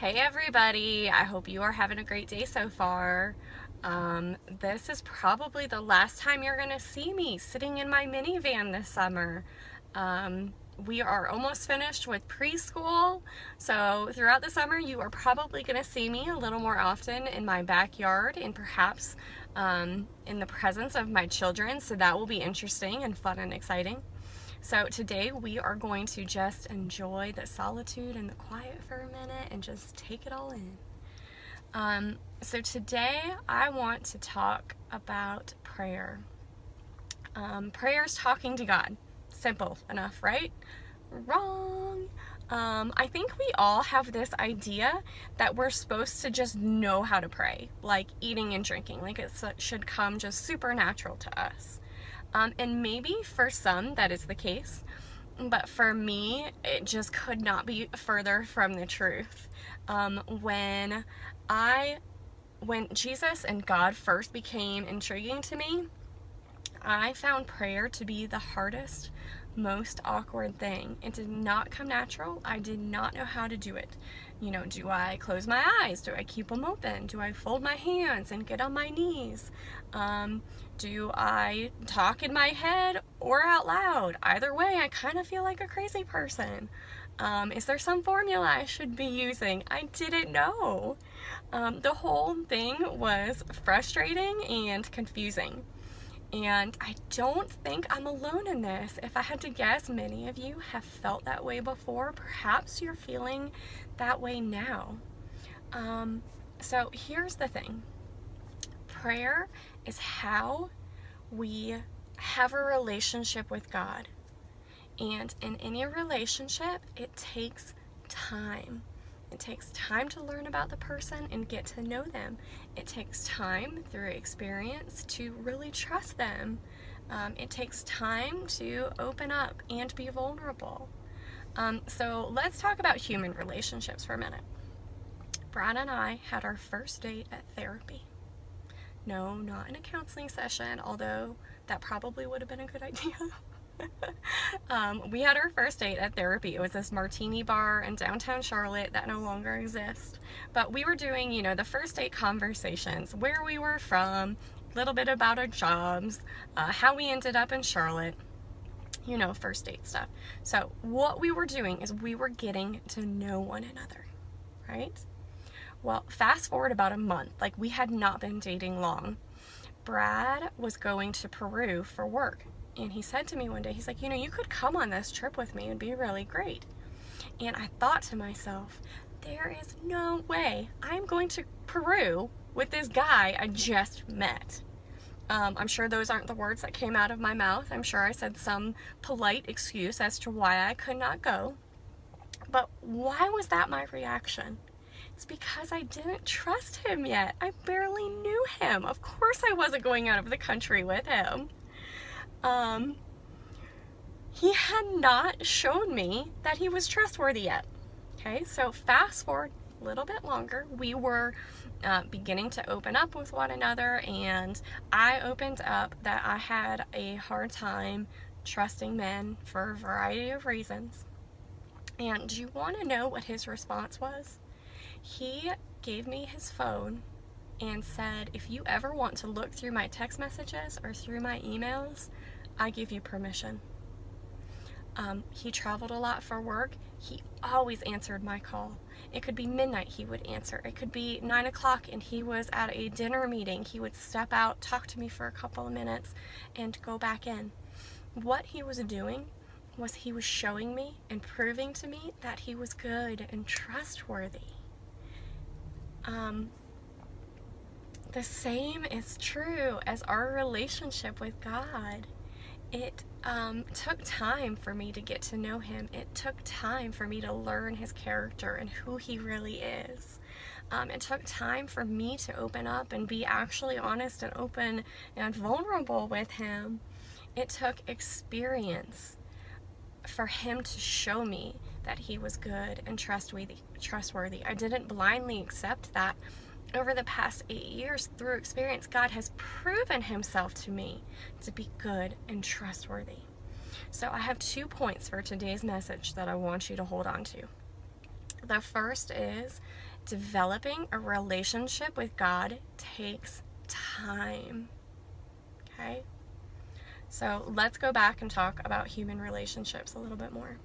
Hey everybody, I hope you are having a great day so far. This is probably the last time you're gonna see me sitting in my minivan this summer. We are almost finished with preschool, so throughout the summer you are probably gonna see me a little more often in my backyard and perhaps in the presence of my children, so that will be interesting and fun and exciting. So today we are going to just enjoy the solitude and the quiet for a minute and just take it all in. So today I want to talk about prayer. Prayer is talking to God. Simple enough, right? Wrong. I think we all have this idea that we're supposed to just know how to pray, like eating and drinking, like it should come just supernatural to us. And maybe for some that is the case, but for me, it just could not be further from the truth. When Jesus and God first became intriguing to me, I found prayer to be the hardest, most awkward thing. It did not come natural. I did not know how to do it. Do I close my eyes? Do I keep them open? Do I fold my hands and get on my knees? Do I talk in my head or out loud? Either way, I kind of feel like a crazy person. Is there some formula I should be using? I didn't know. The whole thing was frustrating and confusing. And I don't think I'm alone in this. If I had to guess, many of you have felt that way before. Perhaps you're feeling that way now. So here's the thing. Prayer is how we have a relationship with God. And in any relationship, it takes time. It takes time to learn about the person and get to know them. It takes time through experience to really trust them. It takes time to open up and be vulnerable. So let's talk about human relationships for a minute. Brad and I had our first date at therapy. No, not in a counseling session, although that probably would have been a good idea. We had our first date at therapy. It was this martini bar in downtown Charlotte that no longer exists. But we were doing, the first date conversations, where we were from, a little bit about our jobs, how we ended up in Charlotte, first date stuff. So what we were doing is we were getting to know one another, right? Well, fast forward about a month, like we had not been dating long. Brad was going to Peru for work. And he said to me one day, he's like, you could come on this trip with me. It'd be really great. And I thought to myself, there is no way I'm going to Peru with this guy I just met. I'm sure those aren't the words that came out of my mouth. I'm sure I said some polite excuse as to why I could not go. But why was that my reaction? It's because I didn't trust him yet. I barely knew him. Of course I wasn't going out of the country with him. He had not shown me that he was trustworthy yet. Okay, so fast forward a little bit longer, we were beginning to open up with one another, and I opened up that I had a hard time trusting men for a variety of reasons. And do you want to know what his response was? He gave me his phone and said, if you ever want to look through my text messages or through my emails, I give you permission. He traveled a lot for work. He always answered my call. It could be midnight, he would answer. It could be 9 o'clock and he was at a dinner meeting. He would step out, talk to me for a couple of minutes, and go back in. What he was doing was he was showing me and proving to me that he was good and trustworthy. The same is true as our relationship with God. It took time for me to get to know him. It took time for me to learn his character and who he really is. It took time for me to open up and be actually honest and open and vulnerable with him. It took experience for him to show me that he was good and trustworthy. I didn't blindly accept that. Over the past 8 years, through experience, God has proven himself to me to be good and trustworthy. So I have 2 points for today's message that I want you to hold on to. The first is Developing a relationship with God takes time. Okay? So let's go back and talk about human relationships a little bit more.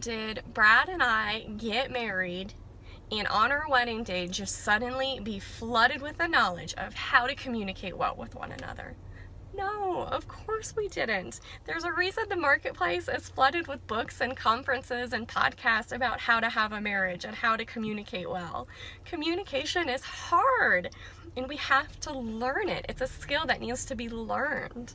Did Brad and I get married and on our wedding day just suddenly be flooded with the knowledge of how to communicate well with one another? No, of course we didn't. There's a reason the marketplace is flooded with books and conferences and podcasts about how to have a marriage and how to communicate well. Communication is hard, and we have to learn it. It's a skill that needs to be learned.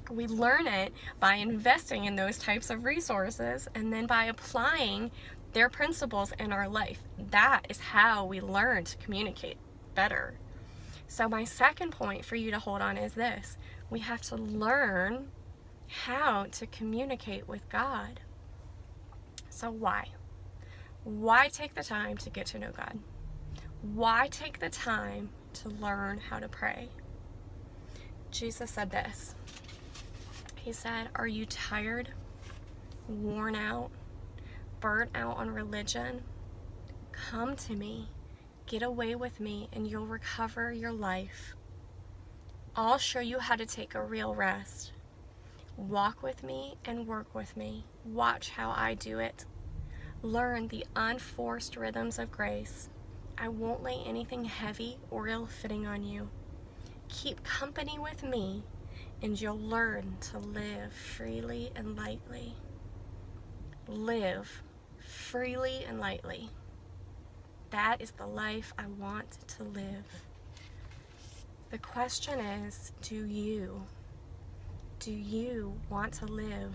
We learn it by investing in those types of resources and then by applying their principles in our life. That is how we learn to communicate better. So my second point for you to hold on is this. We have to learn how to communicate with God. So why? Why take the time to get to know God? Why take the time to learn how to pray? Jesus said this. He said, "Are you tired, worn out, burnt out on religion? Come to me, get away with me, and you'll recover your life. I'll show you how to take a real rest. Walk with me and work with me. Watch how I do it. Learn the unforced rhythms of grace. I won't lay anything heavy or ill-fitting on you. Keep company with me, and you'll learn to live freely and lightly." Live freely and lightly. That is the life I want to live. The question is, do you want to live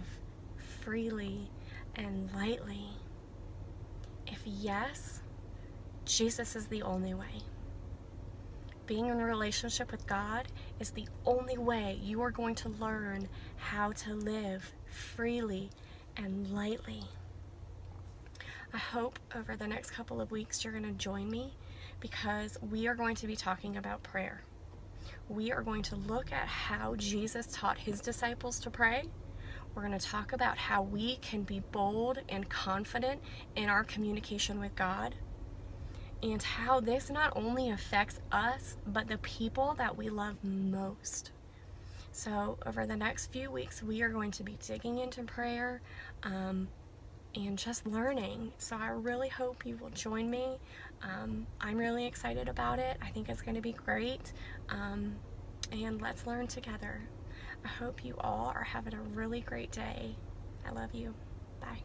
freely and lightly? If yes, Jesus is the only way. Being in a relationship with God is the only way you are going to learn how to live freely and lightly. I hope over the next couple of weeks you're going to join me because we are going to be talking about prayer. We are going to look at how Jesus taught his disciples to pray. We're going to talk about how we can be bold and confident in our communication with God, and how this not only affects us, but the people that we love most. So over the next few weeks, we are going to be digging into prayer and just learning. So I really hope you will join me. I'm really excited about it. I think it's going to be great. And let's learn together. I hope you all are having a really great day. I love you. Bye.